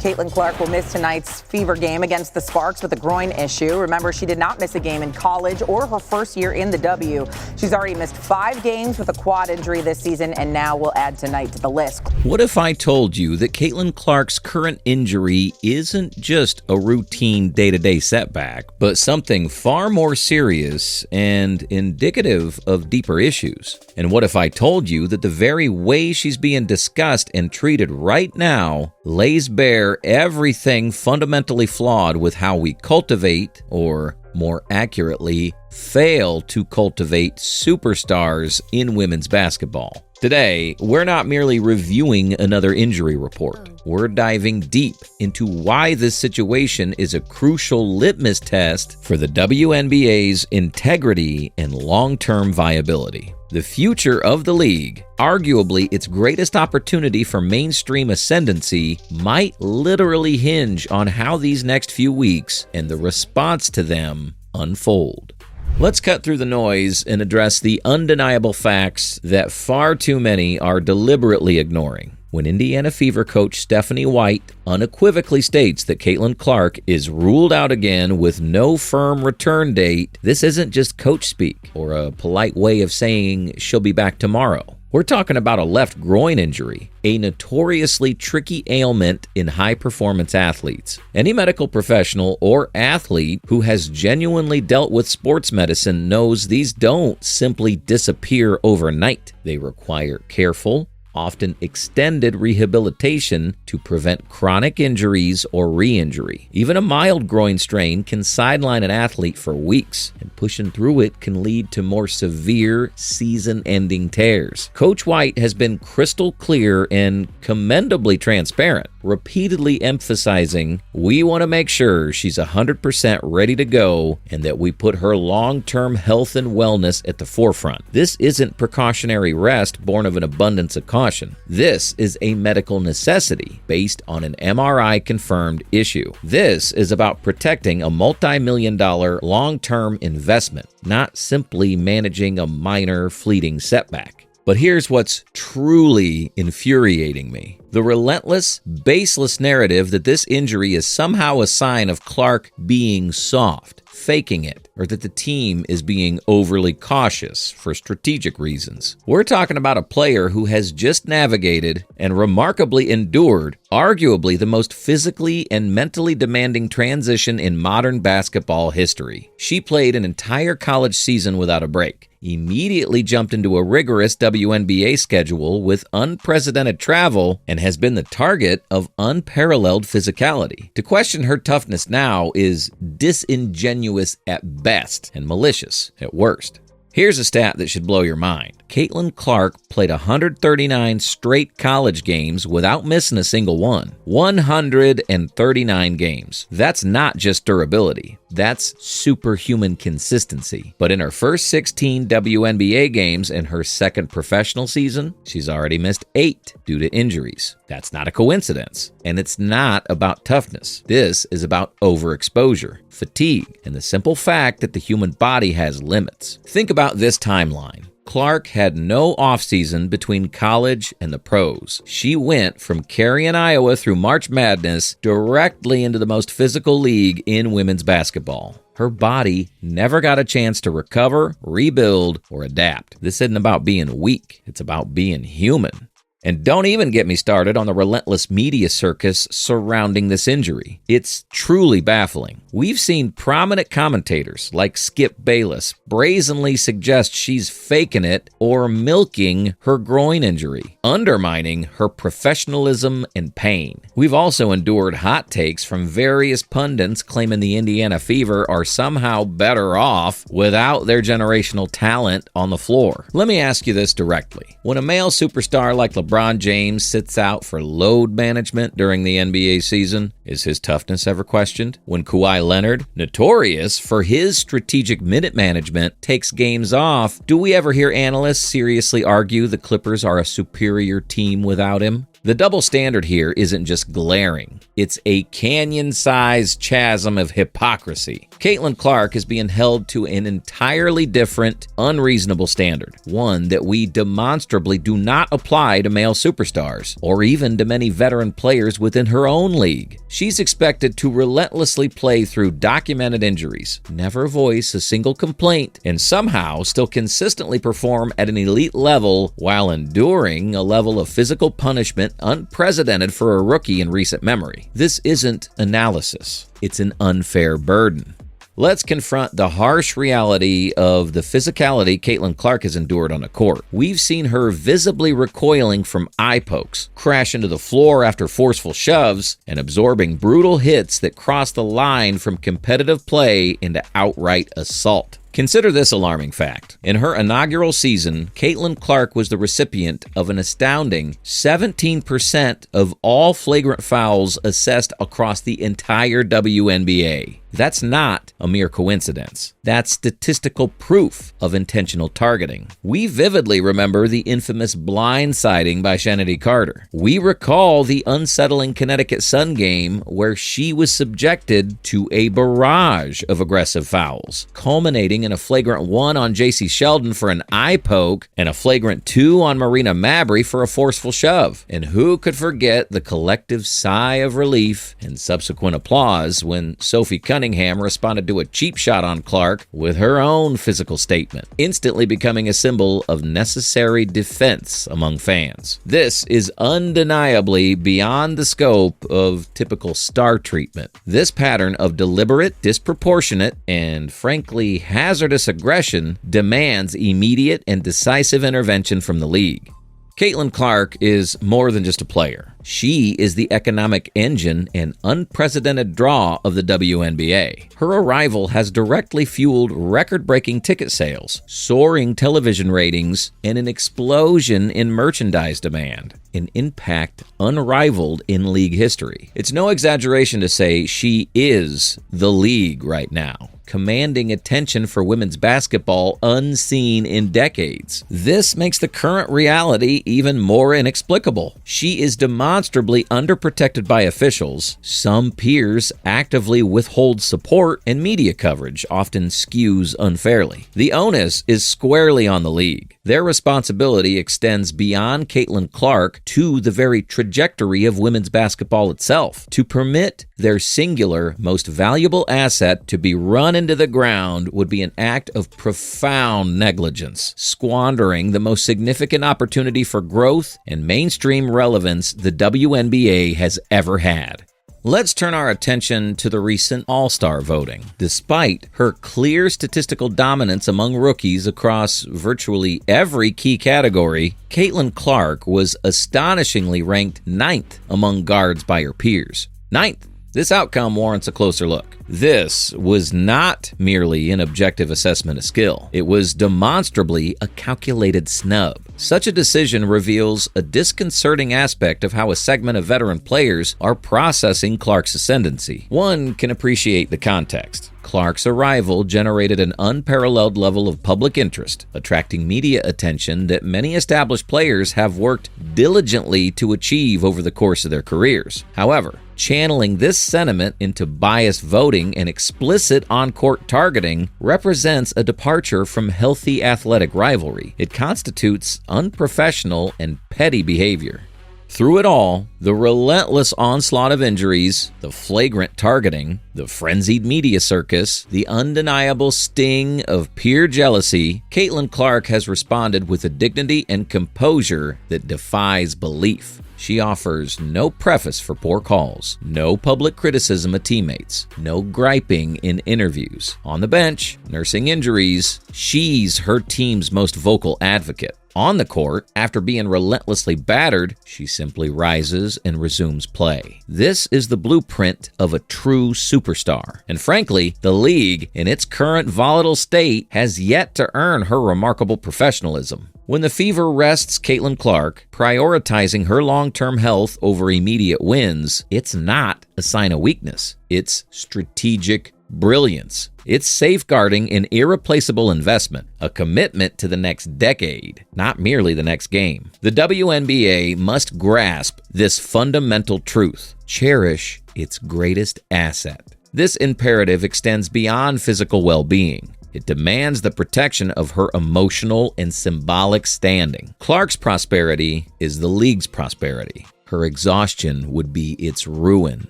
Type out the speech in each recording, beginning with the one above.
Caitlin Clark will miss tonight's Fever game against the Sparks with a groin issue. Remember, she did not miss a game in college or her first year in the W. She's already missed 5 games with a quad injury this season and now will add tonight to the list. What if I told you that Caitlin Clark's current injury isn't just a routine day-to-day setback, but something far more serious and indicative of deeper issues? And what if I told you that the very way she's being discussed and treated right now lays bare everything fundamentally flawed with how we cultivate, or more accurately, fail to cultivate superstars in women's basketball? Today, we're not merely reviewing another injury report. We're diving deep into why this situation is a crucial litmus test for the WNBA's integrity and long-term viability. The future of the league, arguably its greatest opportunity for mainstream ascendancy, might literally hinge on how these next few weeks and the response to them unfold. Let's cut through the noise and address the undeniable facts that far too many are deliberately ignoring. When Indiana Fever coach Stephanie White unequivocally states that Caitlin Clark is ruled out again with no firm return date, this isn't just coach speak or a polite way of saying she'll be back tomorrow. We're talking about a left groin injury, a notoriously tricky ailment in high-performance athletes. Any medical professional or athlete who has genuinely dealt with sports medicine knows these don't simply disappear overnight. They require careful, often extended rehabilitation to prevent chronic injuries or re-injury. Even a mild groin strain can sideline an athlete for weeks, and pushing through it can lead to more severe season-ending tears. Coach White has been crystal clear and commendably transparent, repeatedly emphasizing, we want to make sure she's 100% ready to go and that we put her long-term health and wellness at the forefront. This isn't precautionary rest born of an abundance of caution. This is a medical necessity based on an MRI-confirmed issue. This is about protecting a multi-million-dollar long-term investment, not simply managing a minor fleeting setback. But here's what's truly infuriating me. The relentless, baseless narrative that this injury is somehow a sign of Clark being soft, faking it, or that the team is being overly cautious for strategic reasons. We're talking about a player who has just navigated and remarkably endured arguably the most physically and mentally demanding transition in modern basketball history. She played an entire college season without a break, immediately jumped into a rigorous WNBA schedule with unprecedented travel, and has been the target of unparalleled physicality. To question her toughness now is disingenuous at best and malicious at worst. Here's a stat that should blow your mind. Caitlin Clark played 139 straight college games without missing a single one. 139 games. That's not just durability. That's superhuman consistency. But in her first 16 WNBA games and her second professional season, she's already missed 8 due to injuries. That's not a coincidence. And it's not about toughness. This is about overexposure, fatigue, and the simple fact that the human body has limits. Think about this timeline. Clark had no offseason between college and the pros. She went from carrying Iowa through March Madness directly into the most physical league in women's basketball. Her body never got a chance to recover, rebuild, or adapt. This isn't about being weak. It's about being human. And don't even get me started on the relentless media circus surrounding this injury. It's truly baffling. We've seen prominent commentators like Skip Bayless brazenly suggest she's faking it or milking her groin injury, undermining her professionalism and pain. We've also endured hot takes from various pundits claiming the Indiana Fever are somehow better off without their generational talent on the floor. Let me ask you this directly. When a male superstar like LeBron James sits out for load management during the NBA season, is his toughness ever questioned? When Kawhi Leonard, notorious for his strategic minute management, takes games off, do we ever hear analysts seriously argue the Clippers are a superior team without him? The double standard here isn't just glaring. It's a canyon-sized chasm of hypocrisy. Caitlin Clark is being held to an entirely different, unreasonable standard, one that we demonstrably do not apply to male superstars, or even to many veteran players within her own league. She's expected to relentlessly play through documented injuries, never voice a single complaint, and somehow still consistently perform at an elite level while enduring a level of physical punishment unprecedented for a rookie in recent memory. This isn't analysis. It's an unfair burden. Let's confront the harsh reality of the physicality Caitlin Clark has endured on the court. We've seen her visibly recoiling from eye pokes, crashing to the floor after forceful shoves, and absorbing brutal hits that cross the line from competitive play into outright assault. Consider this alarming fact. In her inaugural season, Caitlin Clark was the recipient of an astounding 17% of all flagrant fouls assessed across the entire WNBA. That's not a mere coincidence. That's statistical proof of intentional targeting. We vividly remember the infamous blindsiding by Shanity Carter. We recall the unsettling Connecticut Sun game where she was subjected to a barrage of aggressive fouls, culminating in a flagrant 1 on J.C. Sheldon for an eye poke and a flagrant 2 on Marina Mabry for a forceful shove. And who could forget the collective sigh of relief and subsequent applause when Sophie Cunningham responded to a cheap shot on Clark with her own physical statement, instantly becoming a symbol of necessary defense among fans. This is undeniably beyond the scope of typical star treatment. This pattern of deliberate, disproportionate, and frankly hazardous aggression demands immediate and decisive intervention from the league. Caitlin Clark is more than just a player. She is the economic engine and unprecedented draw of the WNBA. Her arrival has directly fueled record-breaking ticket sales, soaring television ratings, and an explosion in merchandise demand, an impact unrivaled in league history. It's no exaggeration to say she is the league right now, commanding attention for women's basketball unseen in decades. This makes the current reality even more inexplicable. She is demonstrably underprotected by officials. Some peers actively withhold support, and media coverage often skews unfairly. The onus is squarely on the league. Their responsibility extends beyond Caitlin Clark to the very trajectory of women's basketball itself. To permit their singular, most valuable asset to be run into the ground would be an act of profound negligence, squandering the most significant opportunity for growth and mainstream relevance the WNBA has ever had. Let's turn our attention to the recent All-Star voting. Despite her clear statistical dominance among rookies across virtually every key category, Caitlin Clark was astonishingly ranked 9th among guards by her peers. 9th. This outcome warrants a closer look. This was not merely an objective assessment of skill. It was demonstrably a calculated snub. Such a decision reveals a disconcerting aspect of how a segment of veteran players are processing Clark's ascendancy. One can appreciate the context. Clark's arrival generated an unparalleled level of public interest, attracting media attention that many established players have worked diligently to achieve over the course of their careers. However, channeling this sentiment into biased voting and explicit on-court targeting represents a departure from healthy athletic rivalry. It constitutes unprofessional and petty behavior. Through it all, the relentless onslaught of injuries, the flagrant targeting, the frenzied media circus, the undeniable sting of peer jealousy, Caitlin Clark has responded with a dignity and composure that defies belief. She offers no preface for poor calls, no public criticism of teammates, no griping in interviews. On the bench, nursing injuries, she's her team's most vocal advocate. On the court, after being relentlessly battered, she simply rises and resumes play. This is the blueprint of a true superstar. And frankly, the league, in its current volatile state, has yet to earn her remarkable professionalism. When the fever rests Caitlin Clark, prioritizing her long-term health over immediate wins, it's not a sign of weakness. It's strategic brilliance. It's safeguarding an irreplaceable investment, a commitment to the next decade, not merely the next game. The WNBA must grasp this fundamental truth. Cherish its greatest asset. This imperative extends beyond physical well-being. It demands the protection of her emotional and symbolic standing. Clark's prosperity is the league's prosperity. Her exhaustion would be its ruin.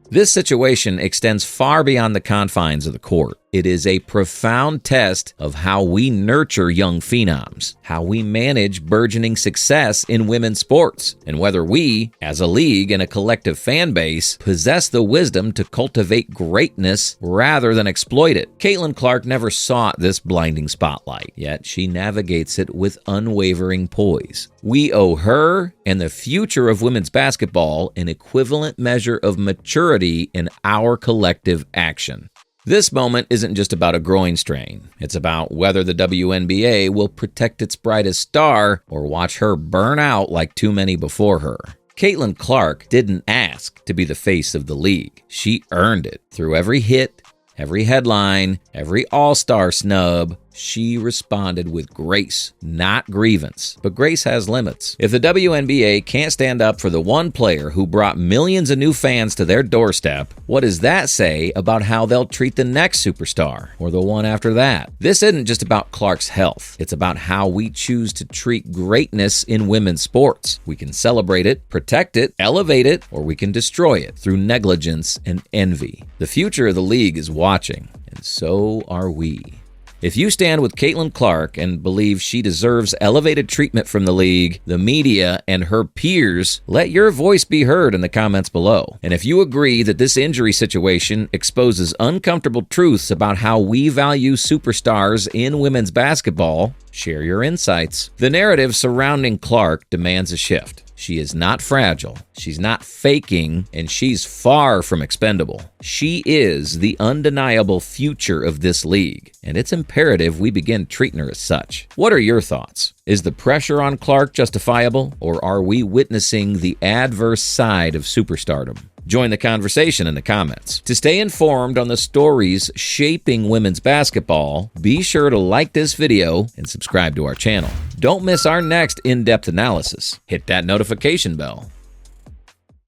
This situation extends far beyond the confines of the court. It is a profound test of how we nurture young phenoms, how we manage burgeoning success in women's sports, and whether we, as a league and a collective fan base, possess the wisdom to cultivate greatness rather than exploit it. Caitlin Clark never sought this blinding spotlight, yet she navigates it with unwavering poise. We owe her and the future of women's basketball an equivalent measure of maturity in our collective action. This moment isn't just about a groin strain. It's about whether the WNBA will protect its brightest star or watch her burn out like too many before her. Caitlin Clark didn't ask to be the face of the league. She earned it through every hit, every headline, every all-star snub. She responded with grace, not grievance. But grace has limits. If the WNBA can't stand up for the one player who brought millions of new fans to their doorstep, what does that say about how they'll treat the next superstar or the one after that? This isn't just about Clark's health. It's about how we choose to treat greatness in women's sports. We can celebrate it, protect it, elevate it, or we can destroy it through negligence and envy. The future of the league is watching, and so are we. If you stand with Caitlin Clark and believe she deserves elevated treatment from the league, the media, and her peers, let your voice be heard in the comments below. And if you agree that this injury situation exposes uncomfortable truths about how we value superstars in women's basketball, share your insights. The narrative surrounding Clark demands a shift. She is not fragile, she's not faking, and she's far from expendable. She is the undeniable future of this league, and it's imperative we begin treating her as such. What are your thoughts? Is the pressure on Clark justifiable, or are we witnessing the adverse side of superstardom? Join the conversation in the comments. To stay informed on the stories shaping women's basketball, be sure to like this video and subscribe to our channel. Don't miss our next in-depth analysis. Hit that notification bell.